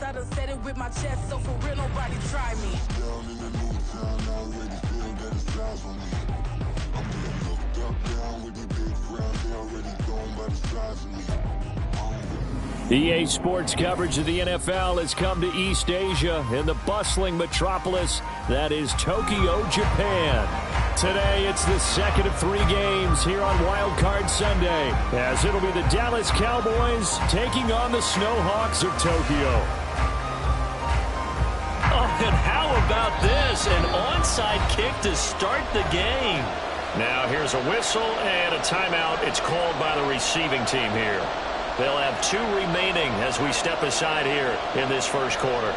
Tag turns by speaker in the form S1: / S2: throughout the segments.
S1: I done said it with my chest, so for real, nobody try me.
S2: Down in the new town, I already feel that it's eyes on me. I'm getting looked up, down with the big crowd, they already gone by the size of me.
S3: EA Sports coverage of the NFL has come to East Asia in the bustling metropolis that is Tokyo, Japan. Today, it's the second of 3 games here on Wild Card Sunday, as it'll be the Dallas Cowboys taking on the Snowhawks of Tokyo.
S4: Oh, and how about this? An onside kick to start the game.
S3: Now, here's a whistle and a timeout. It's called by the receiving team here. They'll have 2 remaining as we step aside here in this first quarter.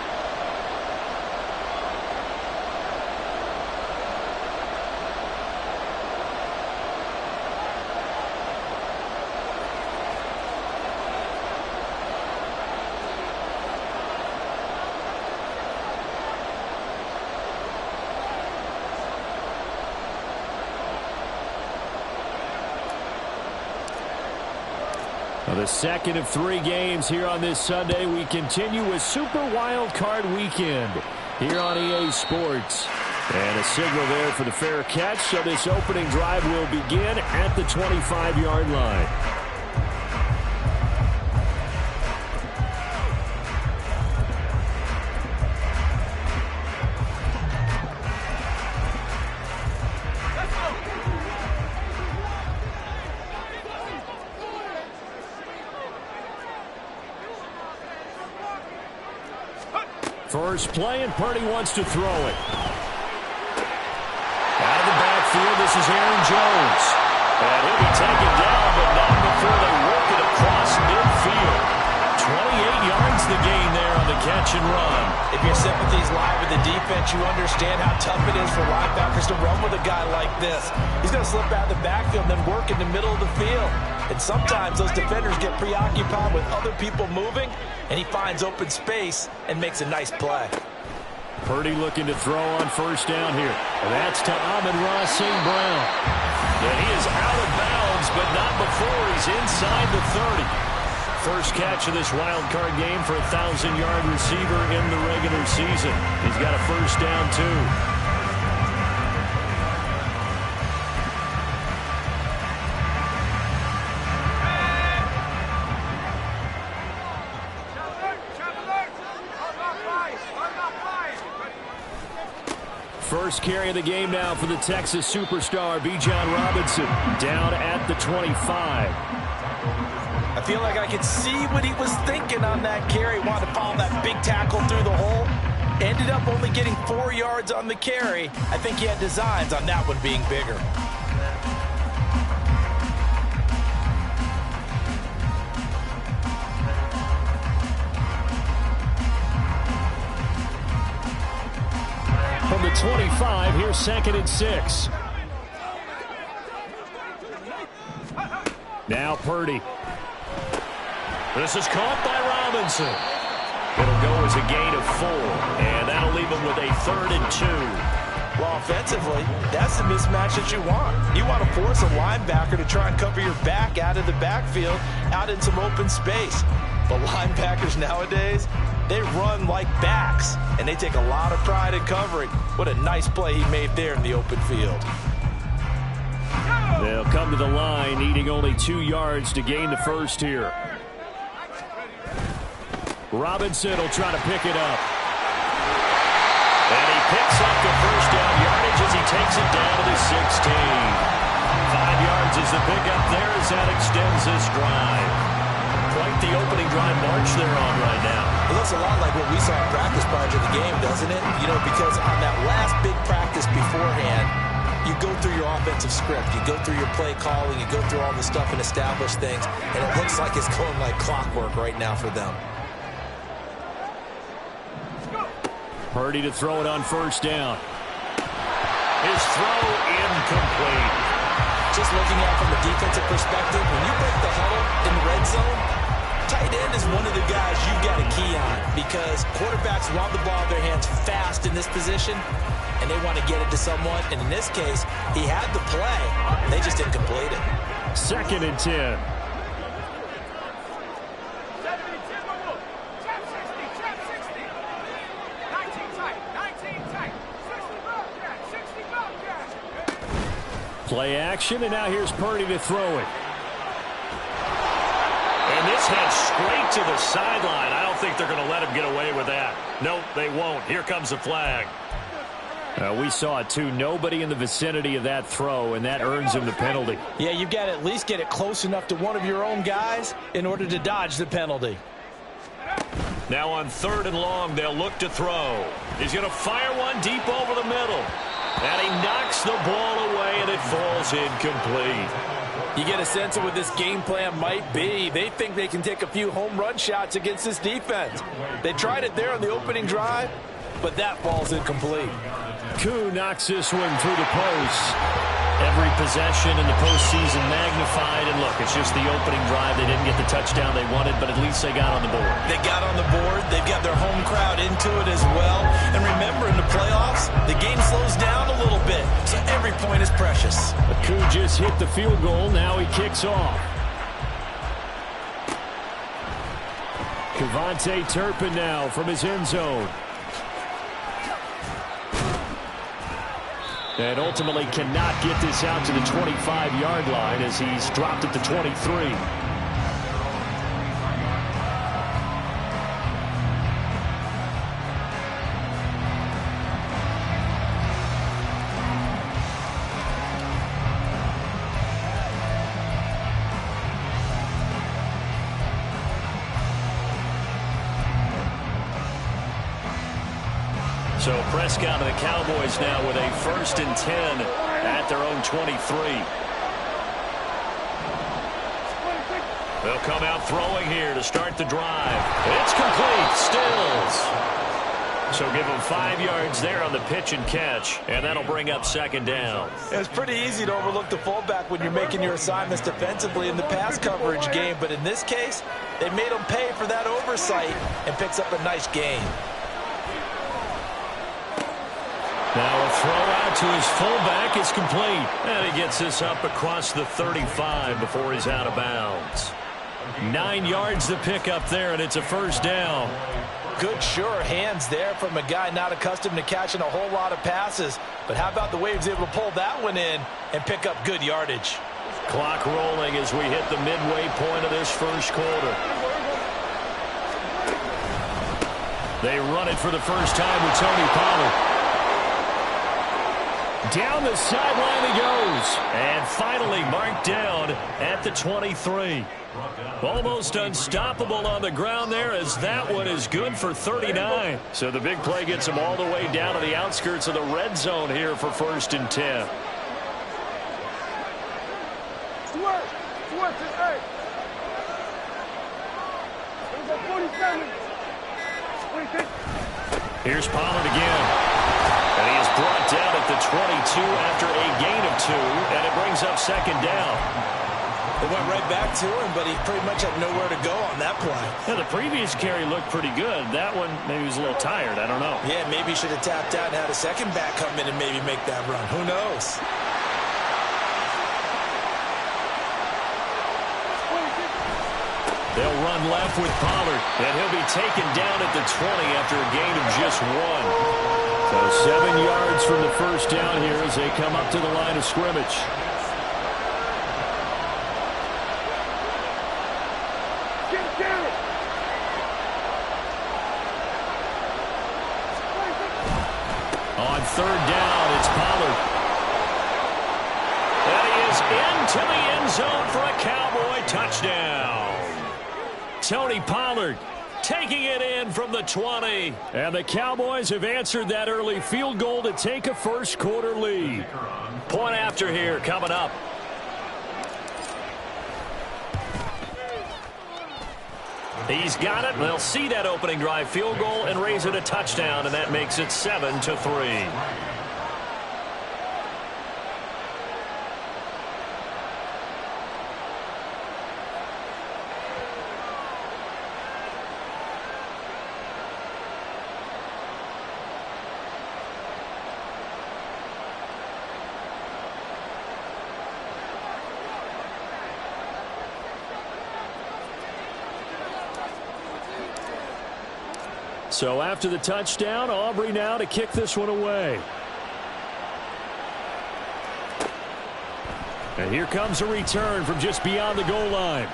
S3: The second of 3 games here on this Sunday. We continue with Super Wild Card Weekend here on EA Sports. And a signal there for the fair catch. So this opening drive will begin at the 25-yard line. First play, and Purdy wants to throw it. Out of the backfield, this is Aaron Jones. And he'll be taken down, but not before they work it across midfield. 28 yards the gain there on the catch and run.
S5: If your sympathies lie with the defense, you understand how tough it is for linebackers to run with a guy like this. He's going to slip out of the backfield and then work in the middle of the field. And sometimes those defenders get preoccupied with other people moving, and he finds open space and makes a nice play.
S3: Purdy looking to throw on first down here. And that's to Amon-Ra St. Brown. And he is out of bounds, but not before he's inside the 30. First catch of this wild card game for a 1,000-yard receiver in the regular season. He's got a first down, too. First carry of the game now for the Texas superstar, Bijan Robinson, down at the 25.
S5: I feel like I could see what he was thinking on that carry. Wanted to follow that big tackle through the hole. Ended up only getting 4 yards on the carry. I think he had designs on that one being bigger.
S3: From the 25, here's 2nd and 6. Now Purdy. This is caught by Robinson. It'll go as a gain of 4, and that'll leave him with a 3rd and 2.
S5: Well, offensively, that's the mismatch that you want. You want to force a linebacker to try and cover your back out of the backfield, out in some open space. But linebackers nowadays, they run like backs, and they take a lot of pride in covering. What a nice play he made there in the open field.
S3: They'll come to the line, needing only 2 yards to gain the first here. Robinson will try to pick it up. And he picks up the first down yardage as he takes it down to the 16. 5 yards is the pickup there as that extends this drive. Quite the opening drive march they're on right now.
S5: It looks a lot like what we saw in practice prior to the game, doesn't it? You know, because on that last big practice beforehand, you go through your offensive script, you go through your play calling, you go through all the stuff and establish things, and it looks like it's going like clockwork right now for them.
S3: Purdy to throw it on first down. His throw incomplete.
S5: Just looking at it from a defensive perspective, when you break the huddle in the red zone, tight end is one of the guys you've got a key on because quarterbacks want the ball in their hands fast in this position, and they want to get it to someone. And in this case, he had the play. They just didn't complete it.
S3: 2nd and 10. Play action, and now here's Purdy to throw it.
S4: And this heads straight to the sideline. I don't think they're going to let him get away with that. Nope, they won't. Here comes the flag.
S3: We saw it, too. Nobody in the vicinity of that throw, and that earns him the penalty.
S5: Yeah, you've got to at least get it close enough to one of your own guys in order to dodge the penalty.
S4: Now on 3rd and long, they'll look to throw. He's going to fire one deep over the middle. And he knocks the ball away, and it falls incomplete.
S5: You get a sense of what this game plan might be. They think they can take a few home run shots against this defense. They tried it there on the opening drive, but that falls incomplete.
S3: Koo knocks this one through the post. Every possession in the postseason magnified. And look, it's just the opening drive. They didn't get the touchdown they wanted, but at least they got on the board.
S5: They got on the board. They've got their home crowd into it as well. And remember, in the playoffs, the game slows down a little bit, so every point is precious.
S3: Koo just hit the field goal. Now he kicks off. Kevontae Turpin now from his end zone. And ultimately cannot get this out to the 25-yard line as he's dropped at the 23. So Prescott and the Cowboys now with a 1st and 10 at their own 23. They'll come out throwing here to start the drive. It's complete. Stills. So give them 5 yards there on the pitch and catch, and that'll bring up 2nd down.
S5: It's pretty easy to overlook the fullback when you're making your assignments defensively in the pass coverage game, but in this case, they made him pay for that oversight and picks up a nice gain.
S3: Now a throw out to his fullback is complete. And he gets this up across the 35 before he's out of bounds. 9 yards to pick up there, and it's a 1st down.
S5: Good, sure hands there from a guy not accustomed to catching a whole lot of passes. But how about the way he was able to pull that one in and pick up good yardage?
S3: Clock rolling as we hit the midway point of this 1st quarter. They run it for the first time with Tony Pollard. Down the sideline he goes. And finally marked down at the 23. Almost unstoppable on the ground there as that one is good for 39. So the big play gets him all the way down to the outskirts of the red zone here for 1st and 10. Here's Pollard again. And he is brought down at the 22 after a gain of 2, and it brings up 2nd down.
S5: They went right back to him, but he pretty much had nowhere to go on that play.
S3: Yeah, the previous carry looked pretty good. That one, maybe he was a little tired. I don't know.
S5: Yeah, maybe he should have tapped out and had a second back come in and maybe make that run. Who knows?
S3: They'll run left with Pollard, and he'll be taken down at the 20 after a gain of just 1. So 7 yards from the 1st down here as they come up to the line of scrimmage. On 3rd down, it's Pollard. And he is into the end zone for a Cowboy touchdown. Tony Pollard taking it in from the 20. And the Cowboys have answered that early field goal to take a 1st quarter lead. Point after here coming up. He's got it. They'll see that opening drive field goal and raise it a touchdown, and that makes it 7-3. So after the touchdown, Aubrey now to kick this one away. And here comes a return from just beyond the goal line.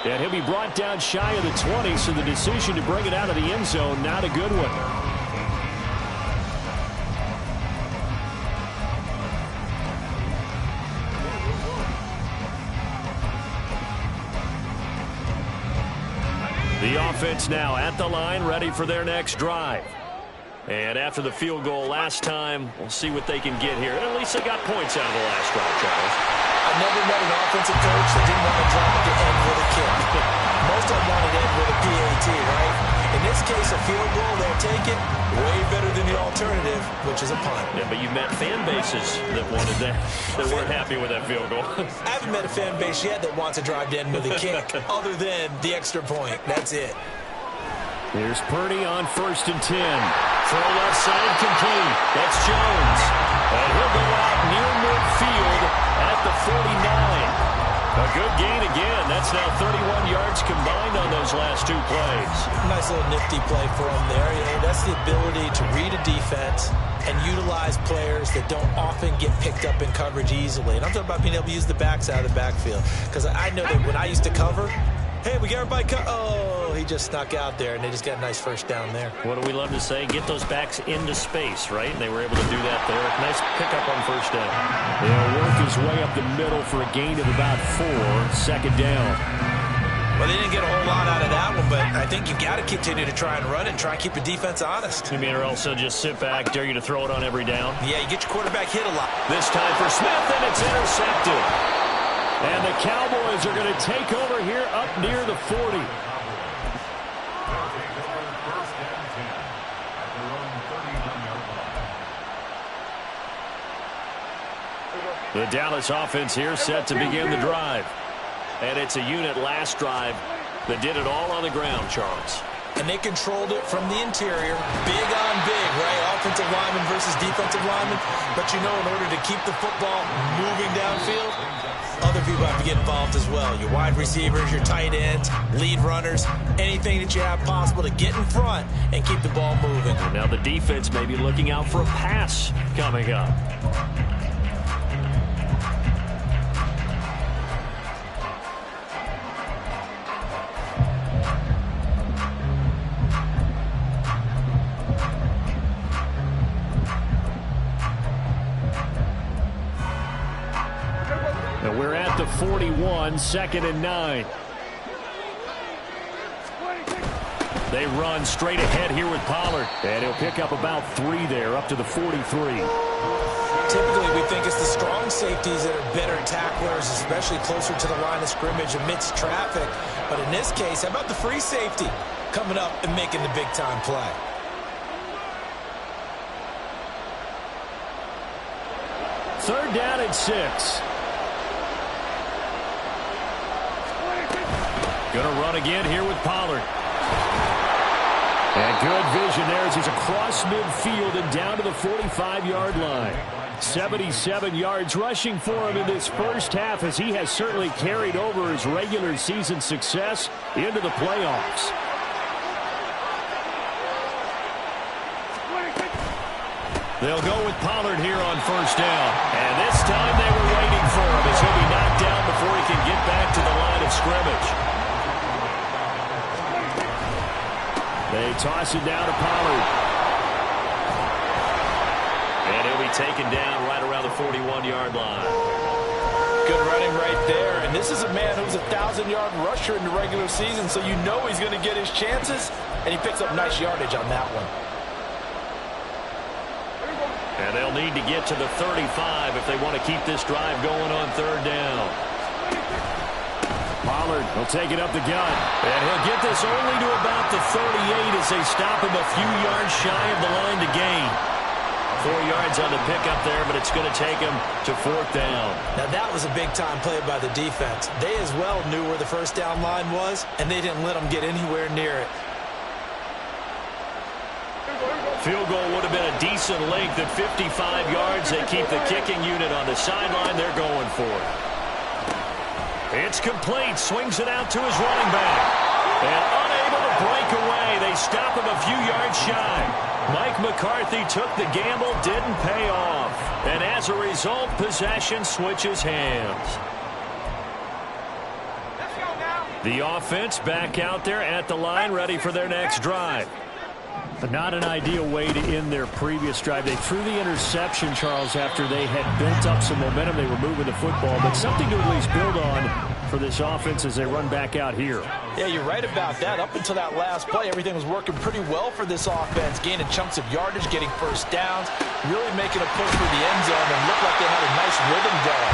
S3: And he'll be brought down shy of the 20, so the decision to bring it out of the end zone, not a good one. The offense now at the line, ready for their next drive. And after the field goal last time, we'll see what they can get here. At least they got points out of the last drive, Charles.
S5: I never met an offensive coach that didn't want to drive to end with a kick. Most of them want to end with a PAT, right? In this case, a field goal, they'll take it. Way better than the alternative, which is a punt.
S3: Yeah, but you met fan bases that wanted that weren't happy with that field goal.
S5: I haven't met a fan base yet that wants to drive to end with a kick, other than the extra point. That's it.
S3: Here's Purdy on 1st and 10. Throw left side complete. That's Jones. And he'll go out near midfield at the 49. A good gain again. That's now 31 yards combined on those last 2 plays.
S5: Nice little nifty play for him there. You know, that's the ability to read a defense and utilize players that don't often get picked up in coverage easily. And I'm talking about being able to use the backs out of the backfield. Because I know that when I used to cover, hey, we got everybody oh, he just snuck out there, and they just got a nice first down there.
S3: What do we love to say? Get those backs into space, right? And they were able to do that there. Nice pickup on first down. They'll work his way up the middle for a gain of about 4. 2nd down.
S5: Well, they didn't get a whole lot out of that one, but I think you've got to continue to try and run it and try and keep the defense honest.
S3: You mean or also just sit back, dare you to throw it on every down?
S5: Yeah, you get your quarterback hit a lot.
S3: This time for Smith, and it's intercepted. And the Cowboys are going to take over here up near the 40. The Dallas offense here set to begin the drive. And it's a unit last drive that did it all on the ground, Charles.
S5: And they controlled it from the interior. Big on big, right? Offensive lineman versus defensive lineman. But you know, in order to keep the football moving downfield, other people have to get involved as well. Your wide receivers, your tight ends, lead runners, anything that you have possible to get in front and keep the ball moving.
S3: Now the defense may be looking out for a pass coming up. And we're at the 41, 2nd and 9. They run straight ahead here with Pollard. And he'll pick up about 3 there, up to the 43.
S5: Typically, we think it's the strong safeties that are better tacklers, especially closer to the line of scrimmage amidst traffic. But in this case, how about the free safety coming up and making the big-time play?
S3: Third down and 6. Going to run again here with Pollard. And good vision there as he's across midfield and down to the 45-yard line. 77 yards rushing for him in this first half as he has certainly carried over his regular season success into the playoffs. They'll go with Pollard here on first down. And this time they were waiting for him as he'll be knocked down before he can get back to the line of scrimmage. They toss it down to Pollard. And he'll be taken down right around the 41-yard line.
S5: Good running right there. And this is a man who's a 1,000-yard rusher in the regular season, so you know he's going to get his chances, and he picks up nice yardage on that one.
S3: And they'll need to get to the 35 if they want to keep this drive going on third down. Pollard will take it up the gut. And he'll get this only to about the 38 as they stop him a few yards shy of the line to gain. 4 yards on the pickup there, but it's going to take him to 4th down.
S5: Now that was a big-time play by the defense. They as well knew where the first down line was, and they didn't let them get anywhere near it.
S3: Field goal would have been a decent length at 55 yards. They keep the kicking unit on the sideline. They're going for it. It's complete. Swings it out to his running back. And unable to break away. They
S4: They stop him a few yards shy. Mike McCarthy took the gamble, didn't pay off. And as a result, possession switches hands. The offense back out there at the line, ready for their next drive.
S3: But not an ideal way to end their previous drive. They threw the interception, Charles, after they had built up some momentum. They were moving the football, but something to at least build on for this offense as they run back out here.
S5: Yeah, you're right about that. Up until that last play, everything was working pretty well for this offense, gaining chunks of yardage, getting first downs, really making a push for the end zone, and looked like they had a nice rhythm going.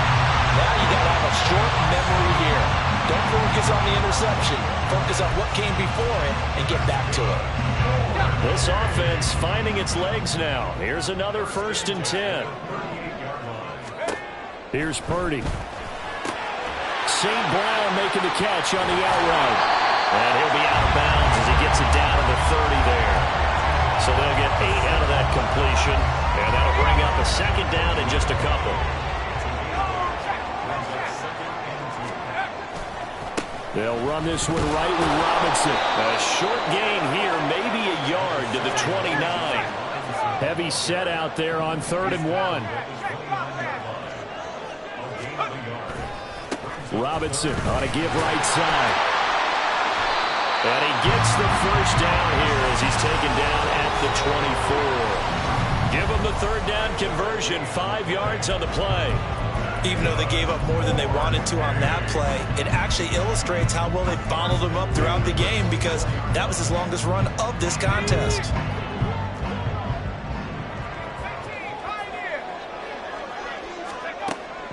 S5: Now you got to have a short memory here. Don't focus on the interception. Focus on what came before it and get back to it.
S3: This offense finding its legs now. Here's another 1st and 10. Here's Purdy. St. Brown making the catch on the out route.
S4: And he'll be out of bounds as he gets it down to the 30 there. So they'll get 8 out of that completion. And that'll bring up a 2nd down in just a couple.
S3: They'll run this one right with Robinson.
S4: A short gain here, maybe a yard to the 29.
S3: Heavy set out there on 3rd and 1. Robinson on a give right side.
S4: And he gets the first down here as he's taken down at the 24. Give him the 3rd down conversion, 5 yards on the play.
S5: Even though they gave up more than they wanted to on that play, it actually illustrates how well they bottled them up throughout the game, because that was his longest run of this contest.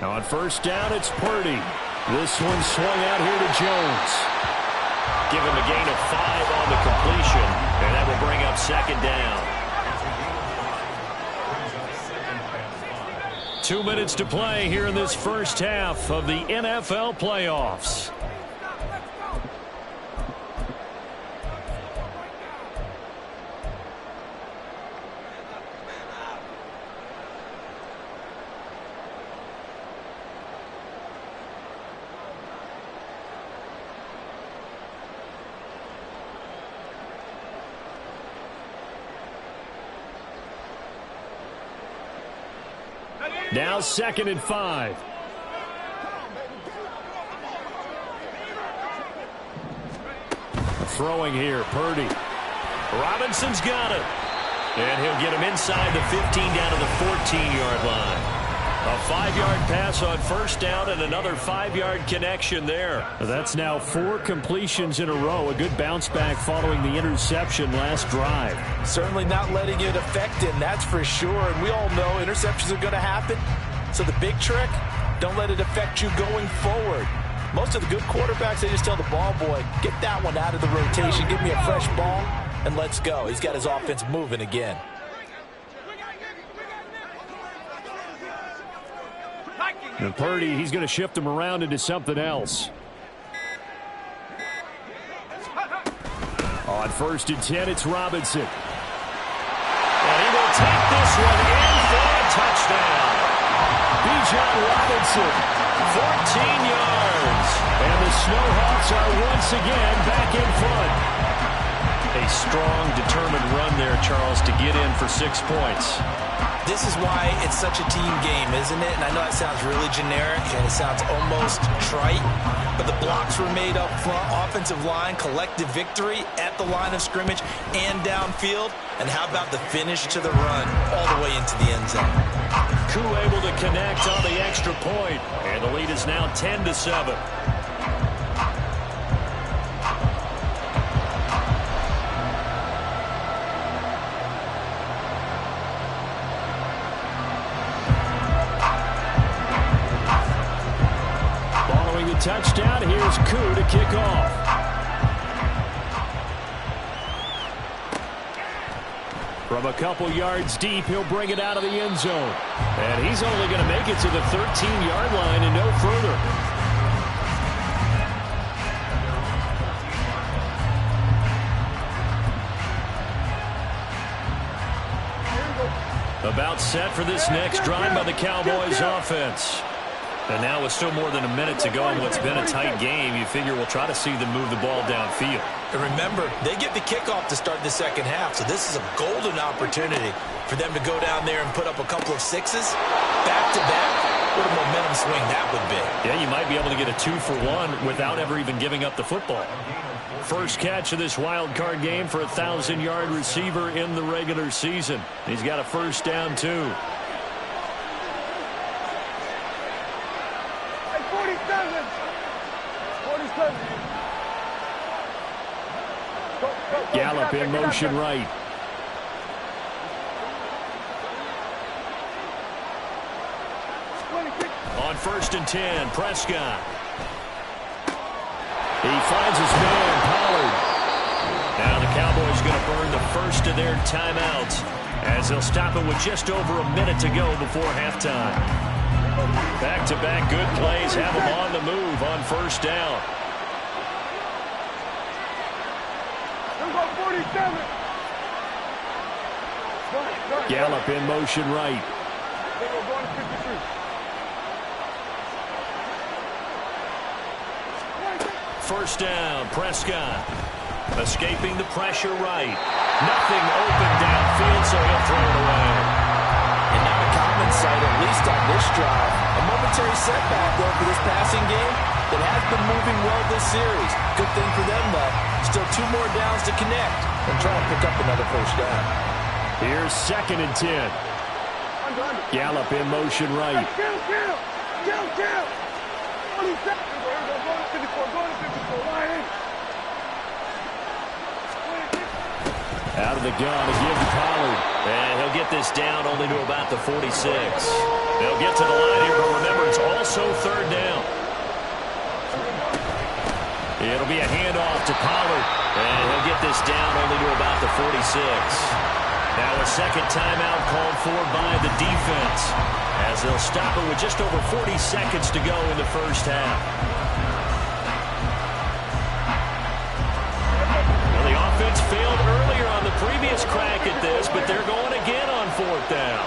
S3: Now on 1st down, it's Purdy. This one swung out here to Jones.
S4: Give him a gain of 5 on the completion, and that will bring up 2nd down.
S3: 2 minutes to play here in this first half of the NFL playoffs. Now 2nd and 5. Throwing here, Purdy.
S4: Robinson's got it. And he'll get him inside the 15 down to the 14-yard line. A 5-yard pass on 1st down and another 5-yard connection there.
S3: That's now 4 completions in a row. A good bounce back following the interception last drive.
S5: Certainly not letting it affect him, that's for sure. And we all know interceptions are going to happen. So the big trick, don't let it affect you going forward. Most of the good quarterbacks, they just tell the ball boy, get that one out of the rotation, give me a fresh ball, and let's go. He's got his offense moving again.
S3: And Purdy, he's going to shift him around into something else. On 1st and 10, it's Robinson.
S4: And he will take this one in for a touchdown. Bijan Robinson, 14 yards.
S3: And the Snowhawks are once again back in front.
S4: A strong, determined run there, Charles, to get in for 6 points.
S5: This is why it's such a team game, isn't it? And I know that sounds really generic and it sounds almost trite, but the blocks were made up front, offensive line, collective victory at the line of scrimmage and downfield. And how about the finish to the run all the way into the end zone?
S4: Koo able to connect on the extra point, and the lead is now 10-7.
S3: Touchdown. Here's Koo to kick off. From a couple yards deep, he'll bring it out of the end zone. And he's only going to make it to the 13-yard line and no further. About set for this next drive by the Cowboys offense.
S4: And now with still more than a minute to go in what's been a tight game, you figure we'll try to see them move the ball downfield.
S5: And remember, they get the kickoff to start the second half, so this is a golden opportunity for them to go down there and put up a couple of sixes back-to-back. What a momentum swing that would be.
S4: Yeah, you might be able to get a 2-for-1 without ever even giving up the football. First catch of this wild card game for a 1,000-yard receiver in the regular season. He's got a first down, too.
S3: Gallup in motion right.
S4: On 1st and 10, Prescott.
S3: He finds his man, Pollard.
S4: Now the Cowboys going to burn the first of their timeouts as they'll stop it with just over a minute to go before halftime. Back-to-back good plays have them on the move on first down.
S3: Gallup in motion right.
S4: First down, Prescott. Escaping the pressure right. Nothing open downfield, so he'll throw it away.
S5: And not a common sight, at least on this drive. A momentary setback, though, for this passing game that has been moving well this series. Good thing for them, though. Still 2 more downs to connect and try to pick up another first down.
S3: Here's 2nd and 10. Gallup in motion right. Out of the gun, a give to Pollard.
S4: And he'll get this down only to about the 46. They'll get to the line here, but remember, it's also 3rd down. It'll be a handoff to Pollard. And he'll get this down only to about the 46. Now a second timeout called for by the defense as they'll stop it with just over 40 seconds to go in the first half. Well, the offense failed earlier on the previous crack at this, but they're going again on 4th down.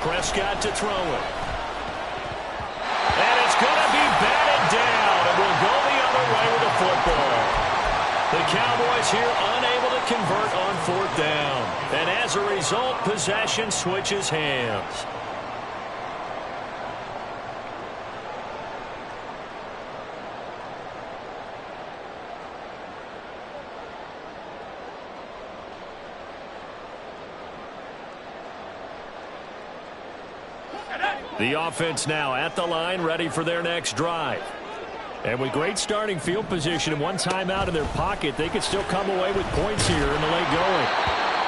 S4: Prescott to throw it. And it's going to be batted down, and we'll go the other way with the football. The Cowboys here unable to convert on 4th down. And as a result, possession switches hands.
S3: The offense now at the line, ready for their next drive. And with great starting field position and 1 timeout in their pocket, they could still come away with points here in the late going.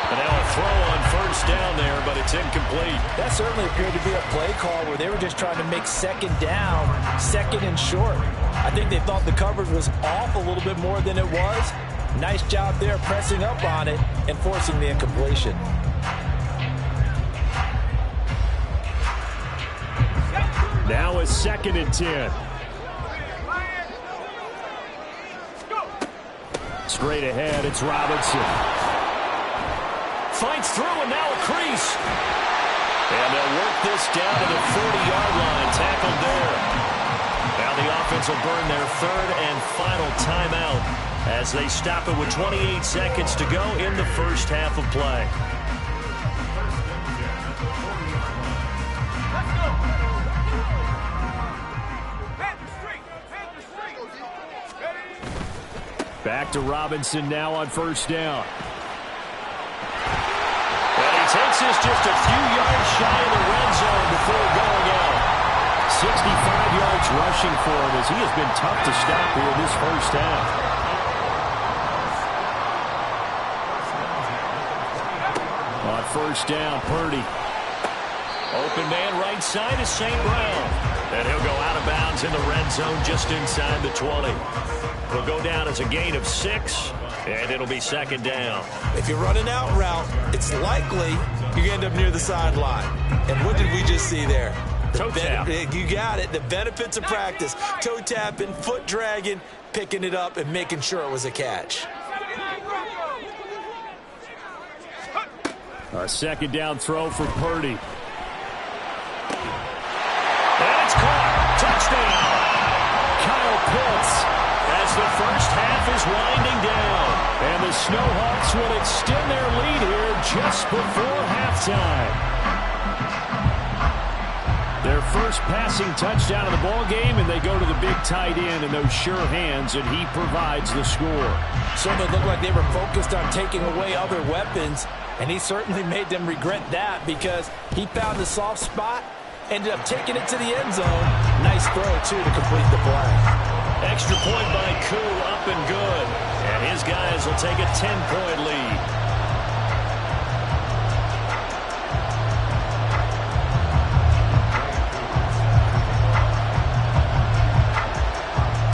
S4: And now a throw on 1st down there, but it's incomplete.
S5: That certainly appeared to be a play call where they were just trying to make 2nd down, 2nd and short. I think they thought the coverage was off a little bit more than it was. Nice job there pressing up on it and forcing the incompletion.
S3: Now a 2nd and 10. Straight ahead, it's Robinson.
S4: Fights through and now a crease. And they'll work this down to the 40-yard line. Tackled there. Now the offense will burn their 3rd and final timeout as they stop it with 28 seconds to go in the first half of play.
S3: Back to Robinson now on 1st down.
S4: And he takes this just a few yards shy of the red zone before going out.
S3: 65 yards rushing for him as he has been tough to stop here this first half. On 1st down, Purdy.
S4: Open man right side is St. Brown. And he'll go out of bounds in the red zone just inside the 20. It'll go down as a gain of 6, and it'll be 2nd down.
S5: If you're running out route, it's likely you're going to end up near the sideline. And what did we just see there?
S3: Toe tap.
S5: You got it. The benefits of practice. Toe tapping, foot dragging, picking it up, and making sure it was a catch.
S3: A second down throw for Purdy. And it's caught. Touchdown. Kyle Pitts as the first half is winding down. And the Snowhawks will extend their lead here just before halftime. Their first passing touchdown of the ball game, and they go to the big tight end in those sure hands, and he provides the score.
S5: Certainly looked like they were focused on taking away other weapons, and he certainly made them regret that because he found the soft spot, ended up taking it to the end zone. Nice throw, too, to complete the play.
S3: Extra point by Koo, up and good. And his guys will take a 10-point lead.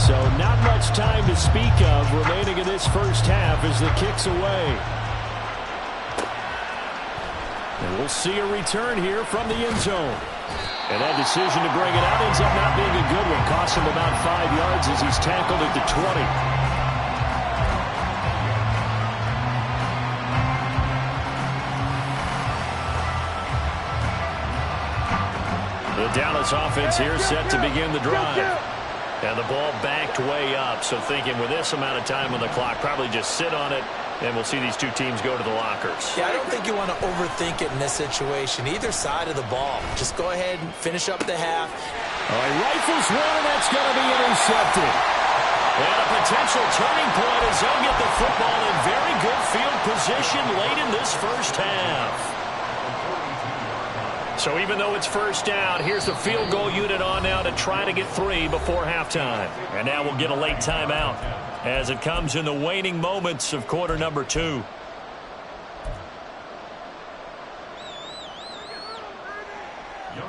S3: So not much time to speak of remaining in this first half as the kick's away. And we'll see a return here from the end zone. And that decision to bring it out ends up not being a good one. Costs him about 5 yards as he's tackled at the 20. The Dallas offense here set to begin the drive. And the ball backed way up, so thinking with this amount of time on the clock, probably just sit on it, and we'll see these two teams go to the lockers.
S5: Yeah, I don't think you want to overthink it in this situation. Either side of the ball. Just go ahead and finish up the half.
S3: All right, rifles one, and that's going to be intercepted. And a potential turning point as they'll get the football in very good field position late in this first half. So even though it's first down, here's the field goal unit on now to try to get 3 before halftime. And now we'll get a late timeout as it comes in the waning moments of quarter number 2.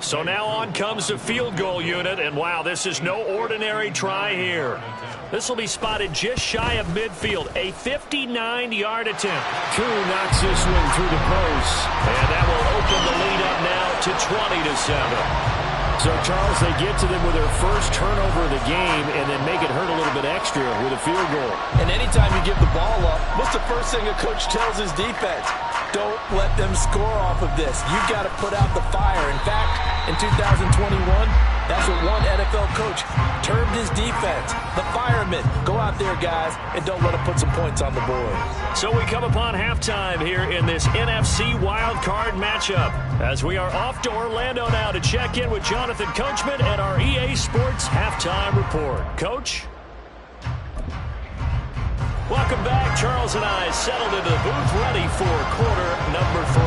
S3: So now on comes the field goal unit, and wow, this is no ordinary try here. This will be spotted just shy of midfield, a 59-yard attempt. Koo knocks this one through the post, and that will open the lead up now to 20-7. So, Charles, they get to them with their first turnover of the game and then make it hurt a little bit extra with a field goal.
S5: And anytime you give the ball up, what's the first thing a coach tells his defense? Don't let them score off of this. You've got to put out the fire. In fact, in 2021, that's what one NFL coach termed his defense. The firemen. Go out there, guys, and don't let them put some points on the board.
S3: So we come upon halftime here in this NFC Wild Card matchup as we are off to Orlando now to check in with Jonathan Coachman and our EA Sports Halftime Report. Coach? Welcome back. Charles and I settled into the booth ready for quarter number 3.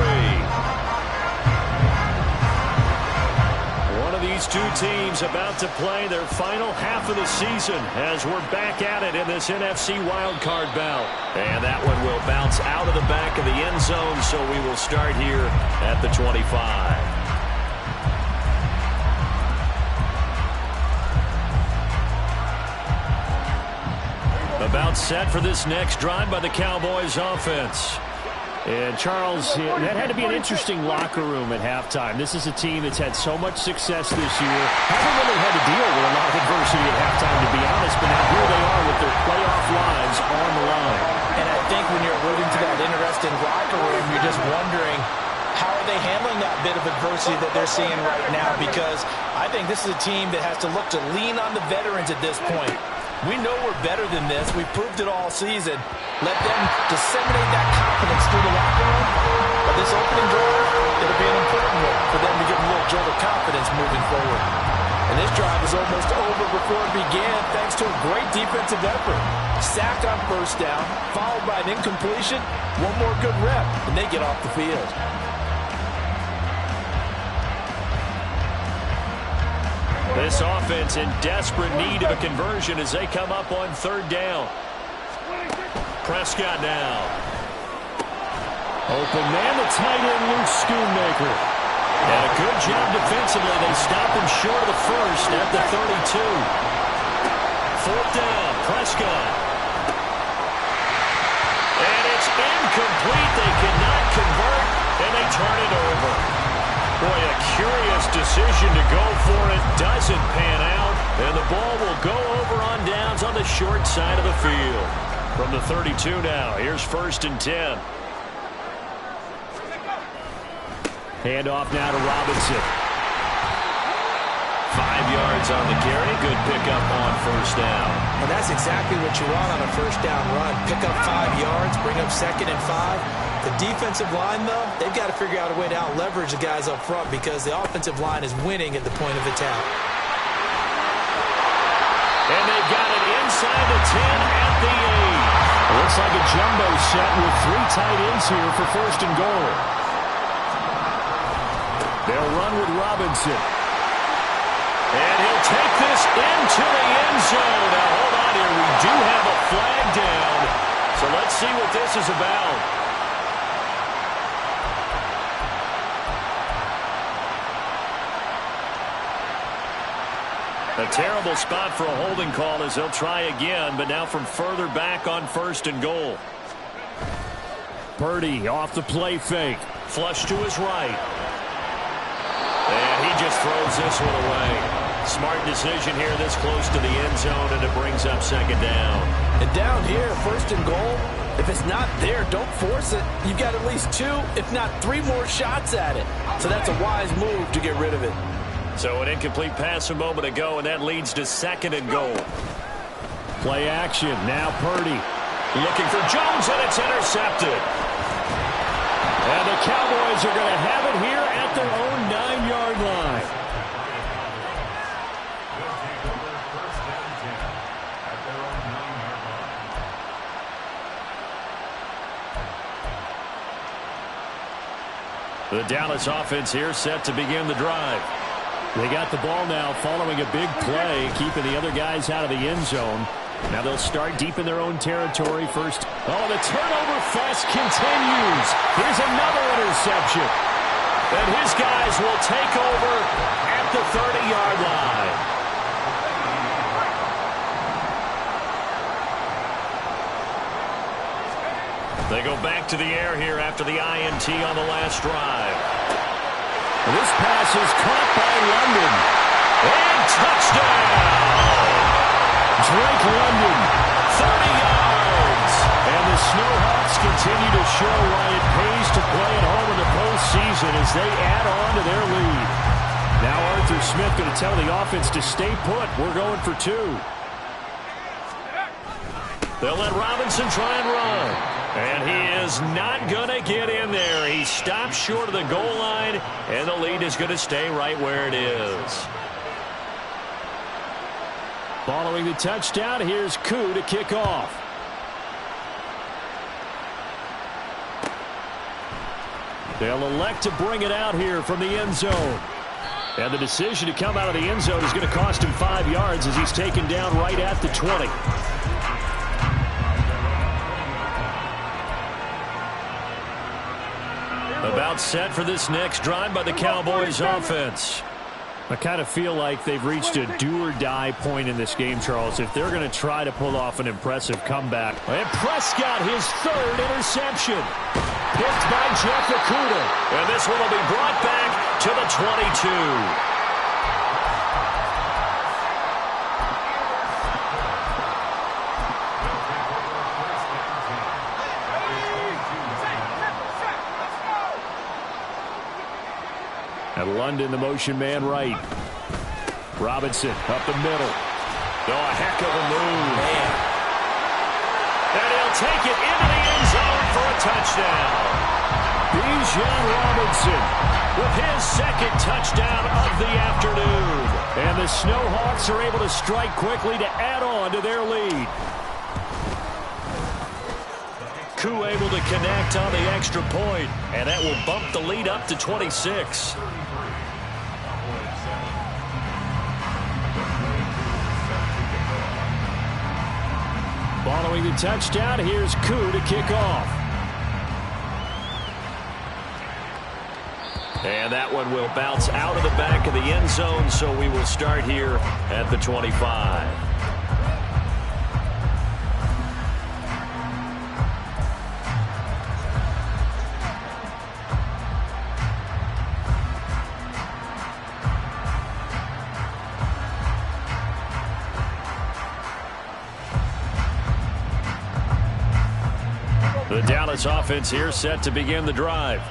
S3: One of these two teams about to play their final half of the season as we're back at it in this NFC wildcard bout. And that one will bounce out of the back of the end zone, so we will start here at the 25. About set for this next drive by the Cowboys offense. And, Charles, that had to be an interesting locker room at halftime. This is a team that's had so much success this year. Haven't really had to deal with a lot of adversity at halftime, to be honest, but now here they are with their playoff lives on the line.
S5: And I think when you're alluding to that interesting locker room, you're just wondering, how are they handling that bit of adversity that they're seeing right now? Because I think this is a team that has to look to lean on the veterans at this point. We know we're better than this. We proved it all season. Let them disseminate that confidence through the locker room. But this opening drive, it'll be an important one for them to give a little jolt of confidence moving forward. And this drive is almost over before it began thanks to a great defensive effort. Sack on first down, followed by an incompletion. One more good rep, and they get off the field.
S3: This offense in desperate need of a conversion as they come up on third down. Prescott now. Open man, the tight end, Luke Schoonmaker. And a good job defensively. They stop him short of the first at the 32. Fourth down, Prescott. And it's incomplete. They cannot convert, and they turn it over.
S4: Boy, a curious decision to go for it. Doesn't pan out. And the ball will go over on downs on the short side of the field. From the 32 now, here's 1st and 10.
S3: Handoff now to Robinson.
S4: 5 yards on the carry. Good pickup on 1st down.
S5: And that's exactly what you want on a 1st down run. Pick up 5 yards, bring up 2nd and 5. The defensive line, though, they've got to figure out a way to out-leverage the guys up front because the offensive line is winning at the point of attack.
S4: And they've got it inside the 10 at the 8.
S3: Looks like a jumbo set with 3 tight ends here for 1st and goal. They'll run with Robinson.
S4: And he'll take this into the end zone. Now, hold on here. We do have a flag down. So let's see what this is about. A terrible spot for a holding call as they'll try again, but now from further back on 1st and goal.
S3: Purdy off the play fake.
S4: Flush to his right. And he just throws this one away. Smart decision here this close to the end zone, and it brings up 2nd down.
S5: And down here, 1st and goal, if it's not there, don't force it. You've got at least 2, if not 3 more shots at it. So that's a wise move to get rid of it.
S4: So an incomplete pass a moment ago, and that leads to 2nd and goal.
S3: Play action. Now Purdy.
S4: Looking for Jones, and it's intercepted.
S3: And the Cowboys are going to have it here at their own 9-yard line.
S4: The Dallas offense here set to begin the drive.
S3: They got the ball now following a big play, keeping the other guys out of the end zone. Now they'll start deep in their own territory first. Oh, the turnover fest continues. Here's another interception.
S4: And his guys will take over at the 30-yard line. They go back to the air here after the INT on the last drive.
S3: This pass is caught by London.
S4: And touchdown!
S3: Drake London.
S4: 30 yards.
S3: And the Snowhawks continue to show why it pays to play at home in the postseason as they add on to their lead. Now Arthur Smith going to tell the offense to stay put. We're going for 2.
S4: They'll let Robinson try and run. And he is not going to get in there. He stops short of the goal line, and the lead is going to stay right where it is.
S3: Following the touchdown, here's Koo to kick off. They'll elect to bring it out here from the end zone. And the decision to come out of the end zone is going to cost him 5 yards as he's taken down right at the 20.
S4: About set for this next drive by the Cowboys offense.
S3: I kind of feel like they've reached a do-or-die point in this game, Charles, if they're going to try to pull off an impressive comeback. And Prescott, his 3rd interception. Picked by Jeff Okudah.
S4: And this one will be brought back to the 22.
S3: And London, the motion man right. Robinson up the middle.
S4: Oh, a heck of a move. Man. And he'll take it into the end zone for a touchdown.
S3: Bijan Robinson
S4: with his 2nd touchdown of the afternoon.
S3: And the Snowhawks are able to strike quickly to add on to their lead.
S4: Koo able to connect on the extra point, and that will bump the lead up to 26.
S3: Following the touchdown, here's Koo to kick off.
S4: And that one will bounce out of the back of the end zone, so we will start here at the 25.
S3: Dallas offense here set to begin the drive.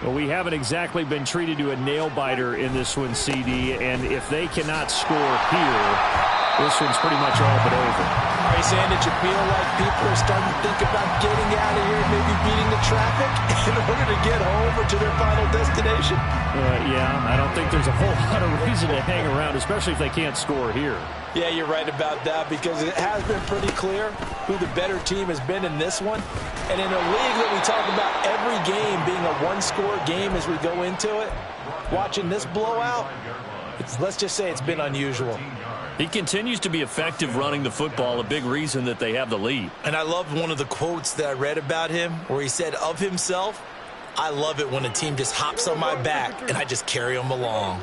S3: Well, we haven't exactly been treated to a nail-biter in this one, CD, and if they cannot score here, this one's pretty much all but over.
S5: Are you saying that you feel like people are starting to think about getting out of here, maybe beating the traffic in order to get home or to their final destination?
S3: Yeah, I don't think there's a whole lot of reason to hang around, especially if they can't score here.
S5: Yeah, you're right about that, because it has been pretty clear who the better team has been in this one. And in a league that we talk about every game being a one-score game as we go into it, watching this blowout, let's just say it's been unusual.
S4: He continues to be effective running the football, a big reason that they have the lead.
S5: And I love one of the quotes that I read about him where he said of himself, "I love it when a team just hops on my back and I just carry them along."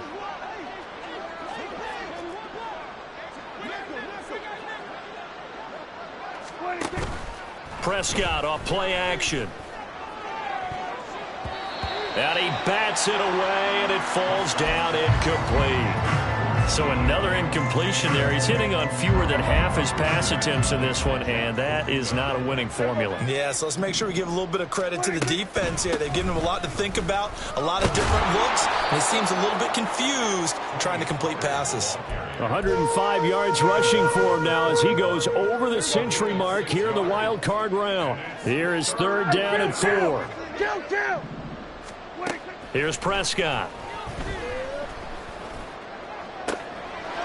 S4: Prescott off play action. And he bats it away, and it falls down incomplete. So another incompletion there. He's hitting on fewer than half his pass attempts in this one, and that is not a winning formula.
S5: Yeah, so let's make sure we give a little bit of credit to the defense here. They've given him a lot to think about, a lot of different looks, and he seems a little bit confused trying to complete passes.
S3: 105 yards rushing for him now as he goes over the century mark here in the wild card round. Here is 3rd down and 4.
S4: Here's Prescott.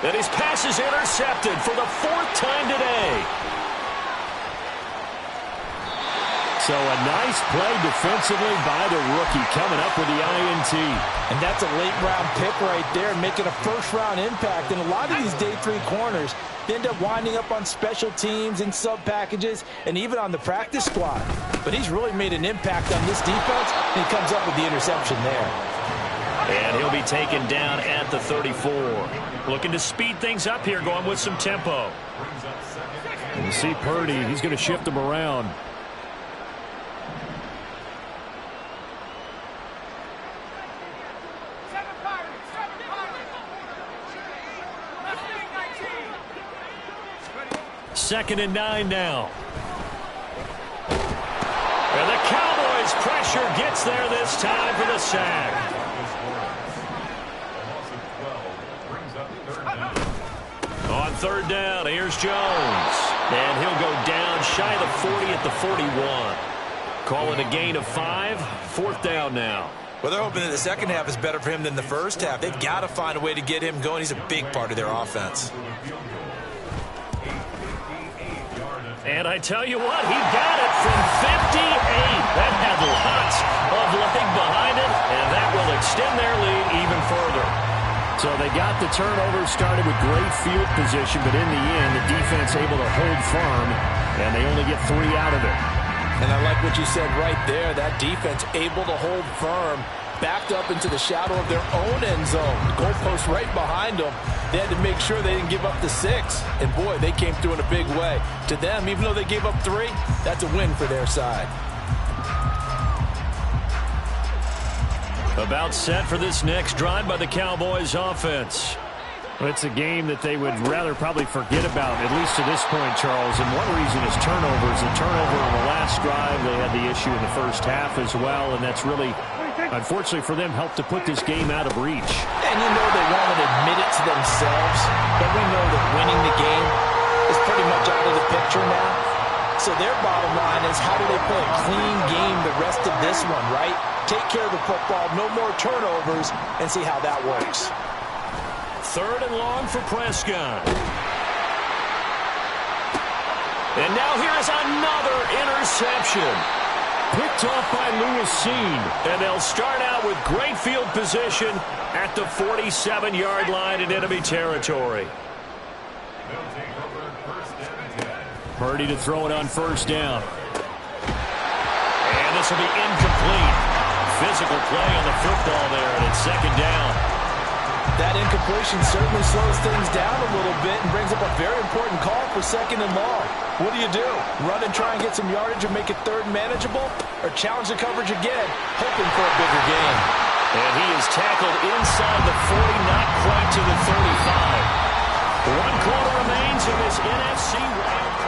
S4: And his pass is intercepted for the 4th time today.
S3: So a nice play defensively by the rookie coming up with the INT.
S5: And that's a late-round pick right there, making a first-round impact. And a lot of these day 3 corners end up winding up on special teams and sub-packages and even on the practice squad. But he's really made an impact on this defense, and he comes up with the interception there.
S4: And he'll be taken down at the 34. Looking to speed things up here, going with some tempo.
S3: And you see Purdy, he's going to shift him around.
S4: Second and 9 now. And the Cowboys' pressure gets there this time for the sack. On 3rd down, here's Jones. And he'll go down shy of the 40 at the 41. Call it a gain of 5. 4th down now.
S5: Well, they're hoping that the second half is better for him than the first half. They've got to find a way to get him going. He's a big part of their offense.
S4: And I tell you what, he got it from 58. That had lots of leg behind it, and that will extend their lead even further.
S3: So they got the turnover started with great field position, but in the end, the defense able to hold firm, and they only get 3 out of it.
S5: And I like what you said right there. That defense able to hold firm, backed up into the shadow of their own end zone. Goalpost right behind them. They had to make sure they didn't give up the 6. And, boy, they came through in a big way. To them, even though they gave up 3, that's a win for their side.
S4: About set for this next drive by the Cowboys offense.
S3: Well, it's a game that they would rather probably forget about, at least to this point, Charles. And one reason is turnovers. A turnover on the last drive, they had the issue in the first half as well, and that's really, unfortunately for them, helped to put this game out of reach.
S5: And you know they won't admit it to themselves, but we know that winning the game is pretty much out of the picture now. So their bottom line is, how do they play a clean game the rest of this one, right? Take care of the football, no more turnovers, and see how that works.
S4: 3rd and long for Prescott. And now here is another interception.
S3: Picked off by Lewis Cine.
S4: And they'll start out with great field position at the 47-yard line in enemy territory.
S3: Purdy to throw it on 1st down.
S4: And this will be incomplete. Physical play on the football there, and it's 2nd down.
S5: That incompletion certainly slows things down a little bit and brings up a very important call for 2nd and long. What do? Run and try and get some yardage and make it 3rd manageable? Or challenge the coverage again, hoping for a bigger gain?
S4: And he is tackled inside the 40, not quite to the 35. 1 quarter remains in this NFC round.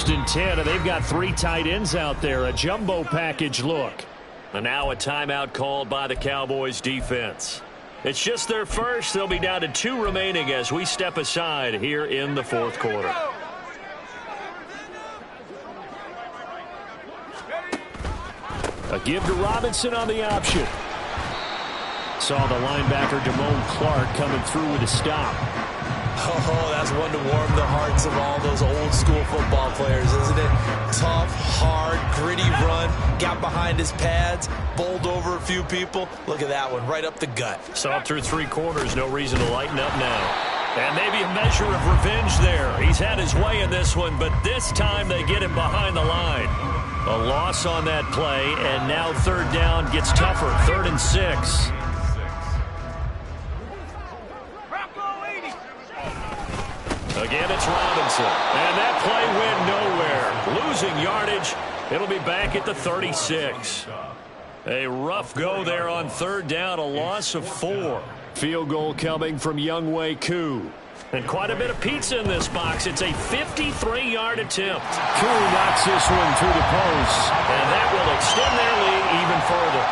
S3: 1st and 10, and they've got 3 tight ends out there. A jumbo package look.
S4: And now a timeout called by the Cowboys defense. It's just their first. They'll be down to 2 remaining as we step aside here in the 4th quarter.
S3: A give to Robinson on the option. Saw the linebacker Damone Clark coming through with a stop.
S5: Oh, that's one to warm the hearts of all those old school football players, isn't it? Tough, hard, gritty run. Got behind his pads, bowled over a few people. Look at that one, right up the gut.
S4: Saw through 3 quarters, no reason to lighten up now. And maybe a measure of revenge there. He's had his way in this one, but this time they get him behind the line. A loss on that play, and now 3rd down gets tougher. 3rd and 6. Again, it's Robinson. And that play went nowhere. Losing yardage. It'll be back at the 36. A rough go there on 3rd down. A loss of 4.
S3: Field goal coming from Younghoe Koo.
S4: And quite a bit of pizza in this box. It's a 53-yard attempt.
S3: Koo knocks this one through the post.
S4: And that will extend their lead even further.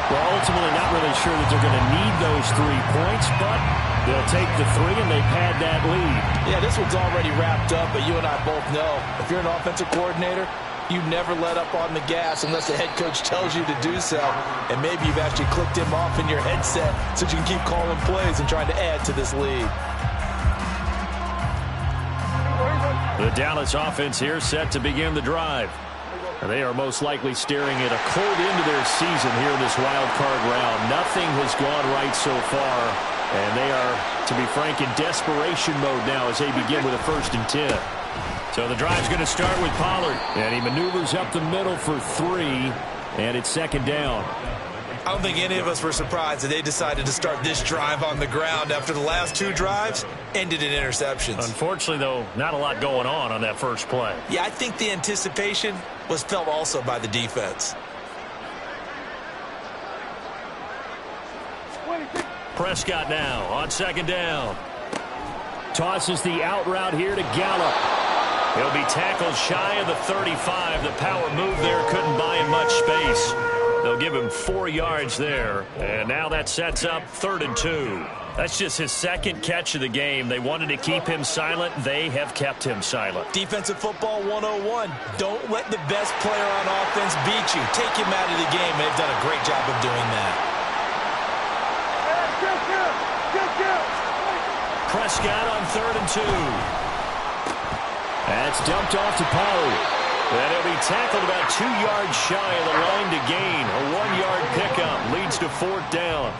S3: Well, ultimately not really sure that they're going to need those 3 points, but they'll take the 3 and they've had that lead.
S5: Yeah, this one's already wrapped up, but you and I both know if you're an offensive coordinator, you never let up on the gas unless the head coach tells you to do so. And maybe you've actually clicked him off in your headset so you can keep calling plays and trying to add to this lead.
S4: The Dallas offense here set to begin the drive.
S3: And they are most likely staring at a cold end to their season here in this wild card round. Nothing has gone right so far. And they are, to be frank, in desperation mode now as they begin with a 1st and 10.
S4: So the drive's going to start with Pollard.
S3: And he maneuvers up the middle for 3. And it's 2nd down.
S5: I don't think any of us were surprised that they decided to start this drive on the ground after the last 2 drives ended in interceptions.
S4: Unfortunately, though, not a lot going on that first play.
S5: Yeah, I think the anticipation was felt also by the defense.
S4: Prescott now on 2nd down.
S3: Tosses the out route here to Gallup.
S4: He'll be tackled shy of the 35. The power move there couldn't buy him much space. They'll give him 4 yards there. And now that sets up 3rd and 2. That's just his 2nd catch of the game. They wanted to keep him silent. They have kept him silent.
S5: Defensive football 101. Don't let the best player on offense beat you. Take him out of the game. They've done a great job of doing that.
S4: Prescott on 3rd and 2.
S3: That's dumped off to Pollard.
S4: And he'll be tackled about 2 yards shy of the line to gain. A 1-yard pickup leads to 4th down.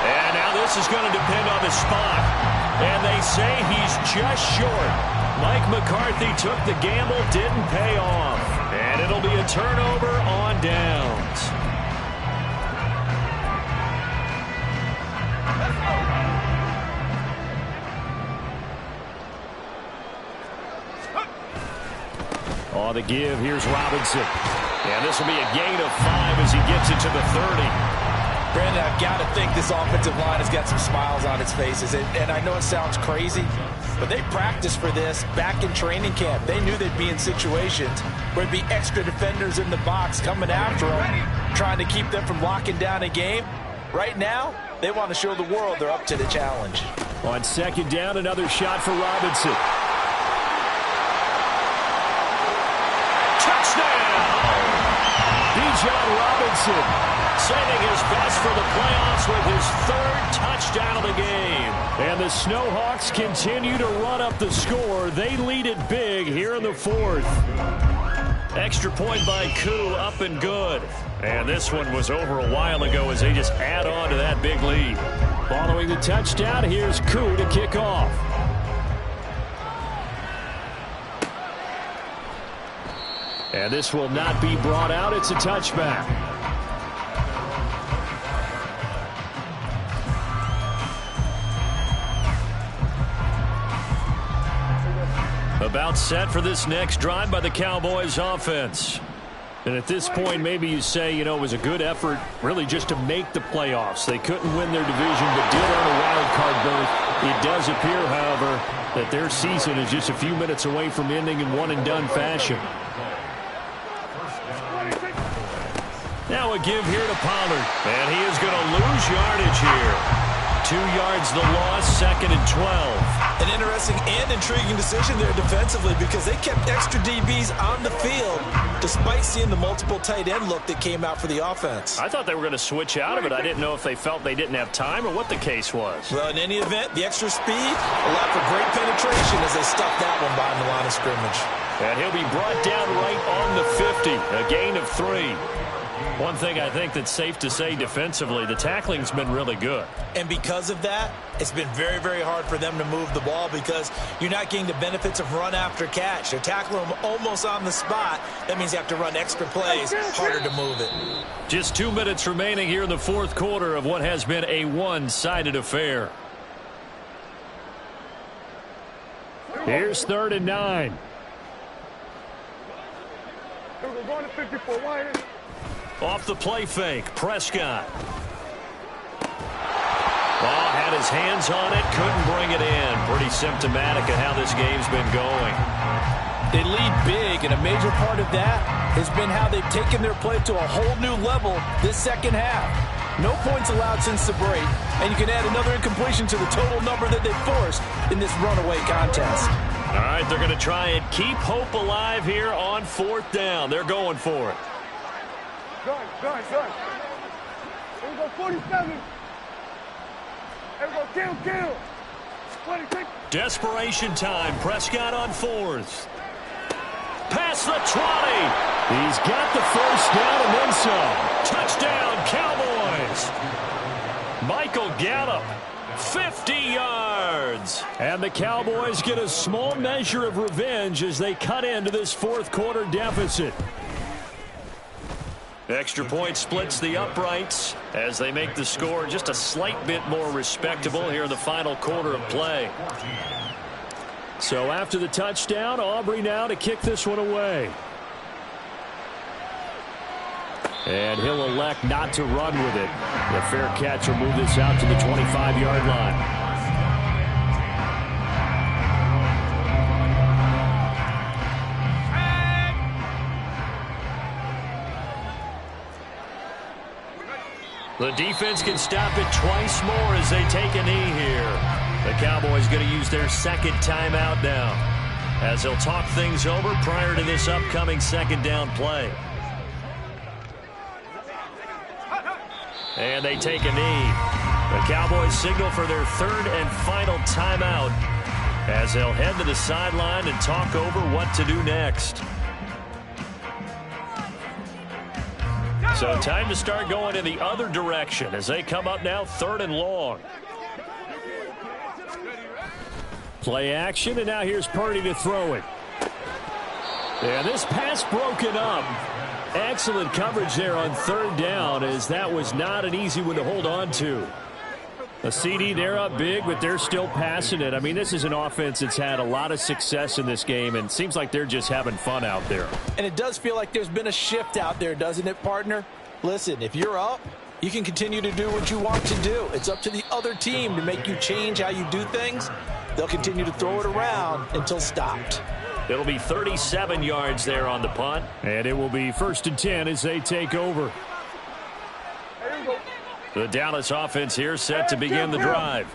S4: And now this is going to depend on the spot. And they say he's just short. Mike McCarthy took the gamble, didn't pay off. And it'll be a turnover on downs.
S3: On the give, here's Robinson.
S4: And this will be a gain of 5 as he gets it to the 30.
S5: Brandon, I've got to think this offensive line has got some smiles on its faces. And I know it sounds crazy, but they practiced for this back in training camp. They knew they'd be in situations where there'd be extra defenders in the box coming after them, trying to keep them from locking down a game. Right now, they want to show the world they're up to the challenge.
S3: On 2nd down, another shot for Robinson. Bijan Robinson saving his best for the playoffs with his 3rd touchdown of the game. And the Snowhawks continue to run up the score. They lead it big here in the 4th.
S4: Extra point by Koo, up and good. And this one was over a while ago as they just add on to that big lead.
S3: Following the touchdown, here's Koo to kick off. And this will not be brought out. It's a touchback.
S4: About set for this next drive by the Cowboys offense.
S3: And at this point, maybe you say, you know, it was a good effort really just to make the playoffs. They couldn't win their division, but did earn a wild card berth. It does appear, however, that their season is just a few minutes away from ending in one-and-done fashion. Now a give here to Pollard. And he is going to lose yardage here. 2 yards the loss, 2nd and 12.
S5: An interesting and intriguing decision there defensively because they kept extra DBs on the field despite seeing the multiple tight end look that came out for the offense.
S3: I thought they were going to switch out of it. I didn't know if they felt they didn't have time or what the case was.
S5: Well, in any event, the extra speed allowed for great penetration as they stuffed that one behind the line of scrimmage.
S3: And he'll be brought down right on the 50, a gain of 3. One thing I think that's safe to say defensively, the tackling's been really good.
S5: And because of that, it's been very, very hard for them to move the ball because you're not getting the benefits of run after catch. They're tackling them almost on the spot. That means you have to run extra plays, harder to move it.
S3: Just 2 minutes remaining here in the 4th quarter of what has been a one-sided affair. Here's 3rd and 9.
S6: We're going to 54 wide.
S3: Off the play fake, Prescott. Ball had his hands on it, couldn't bring it in. Pretty symptomatic of how this game's been going.
S5: They lead big, and a major part of that has been how they've taken their play to a whole new level this second half. No points allowed since the break, and you can add another incompletion to the total number that they've forced in this runaway contest.
S3: All right, they're going to try and keep hope alive here on 4th down. They're going for it.
S6: Good. Here we go, 47. Here we go, kill. 26.
S3: Desperation time. Prescott on 4th. Past the 20. He's got the first down and then some. Touchdown, Cowboys. Michael Gallup, 50 yards. And the Cowboys get a small measure of revenge as they cut into this 4th quarter deficit. Extra point splits the uprights as they make the score just a slight bit more respectable here in the final quarter of play. So after the touchdown, Aubrey now to kick this one away. And he'll elect not to run with it. The fair catch will move this out to the 25-yard line. The defense can stop it twice more as they take a knee here. The Cowboys going to use their 2nd timeout now as they'll talk things over prior to this upcoming 2nd down play. And they take a knee. The Cowboys signal for their 3rd and final timeout as they'll head to the sideline and talk over what to do next. So time to start going in the other direction as they come up now 3rd and long. Play action, and now here's Purdy to throw it. And this pass broken up. Excellent coverage there on 3rd down as that was not an easy one to hold on to. A CD, they're up big, but they're still passing it. I mean, this is an offense that's had a lot of success in this game, and it seems like they're just having fun out there.
S5: And it does feel like there's been a shift out there, doesn't it, partner? Listen, if you're up, you can continue to do what you want to do. It's up to the other team to make you change how you do things. They'll continue to throw it around until stopped.
S3: It'll be 37 yards there on the punt, and it will be 1st and 10 as they take over. The Dallas offense here set to begin the drive.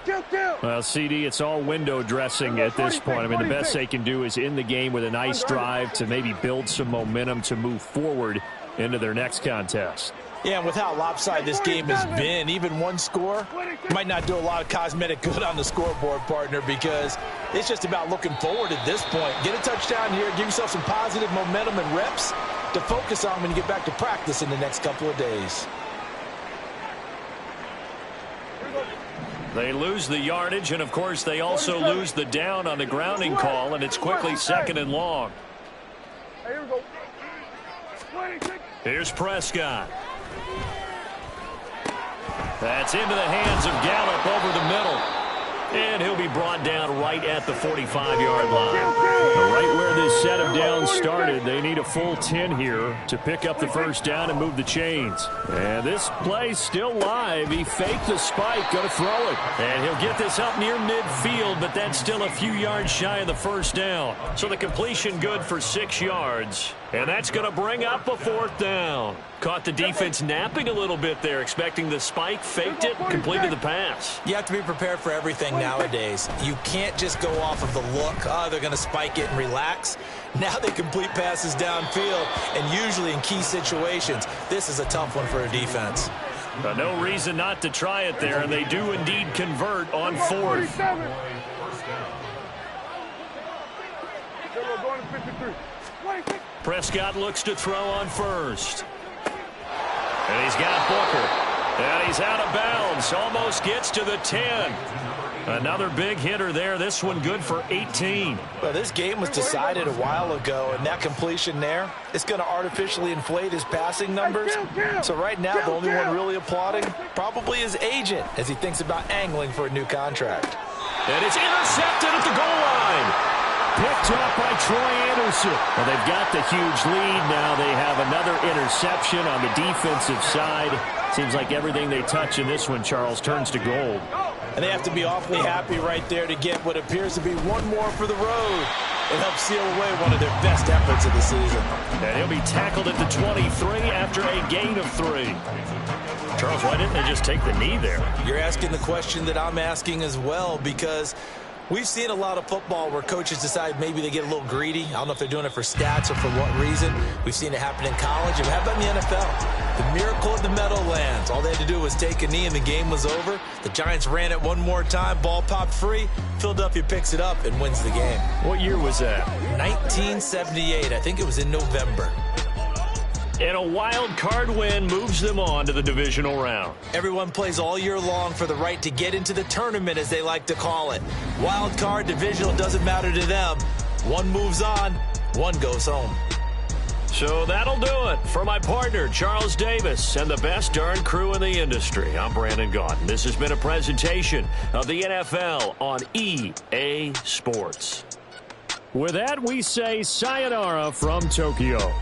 S3: Well, CD, it's all window dressing at this point. I mean, the best they can do is in the game with a nice drive to maybe build some momentum to move forward into their next contest.
S5: Yeah, and with how lopsided this game has been, even one score might not do a lot of cosmetic good on the scoreboard, partner, because it's just about looking forward at this point. Get a touchdown here, give yourself some positive momentum and reps to focus on when you get back to practice in the next couple of days.
S3: They lose the yardage, and, of course, they also lose the down on the grounding call, and it's quickly 2nd and long. Here's Prescott. That's into the hands of Gallup over the middle. And he'll be brought down right at the 45-yard line. Right where this set of downs started, they need a full 10 here to pick up the first down and move the chains. And this play's still live. He faked the spike, going to throw it.
S4: And he'll get this up near midfield, but that's still a few yards shy of the first down. So the completion good for 6 yards. And that's going to bring up a fourth down. Caught the defense napping a little bit there, expecting the spike, faked it, completed the pass.
S5: You have to be prepared for everything nowadays. You can't just go off of the look, they're going to spike it and relax. Now they complete passes downfield, and usually in key situations, this is a tough one for a defense.
S4: But no reason not to try it there, and they do indeed convert on fourth. Prescott looks to throw on first. And he's got Booker. And he's out of bounds. Almost gets to the 10. Another big hitter there. This one good for 18.
S5: Well, this game was decided a while ago, and that completion there is going to artificially inflate his passing numbers. So right now, the only one really applauding probably his agent as he thinks about angling for a new contract.
S4: And it's intercepted at the goal line.
S3: Picked up by Troy Anderson. Well, they've got the huge lead. Now they have another interception on the defensive side. Seems like everything they touch in this one, Charles, turns to gold.
S5: And they have to be awfully happy right there to get what appears to be one more for the road. It helps seal away one of their best efforts of the season.
S4: And he'll be tackled at the 23 after a gain of 3. Charles, why didn't they just take the knee there?
S5: You're asking the question that I'm asking as well, because we've seen a lot of football where coaches decide maybe they get a little greedy. I don't know if they're doing it for stats or for what reason. We've seen it happen in college. And how about in the NFL? The miracle of the Meadowlands. All they had to do was take a knee and the game was over. The Giants ran it one more time. Ball popped free. Philadelphia picks it up and wins the game.
S4: What year was that?
S5: 1978. I think it was in November.
S4: And a wild card win moves them on to the divisional round.
S5: Everyone plays all year long for the right to get into the tournament, as they like to call it. Wild card, divisional, doesn't matter to them. One moves on, one goes home.
S4: So that'll do it for my partner, Charles Davis, and the best darn crew in the industry. I'm Brandon Gaudin. This has been a presentation of the NFL on EA Sports.
S3: With that, we say sayonara from Tokyo.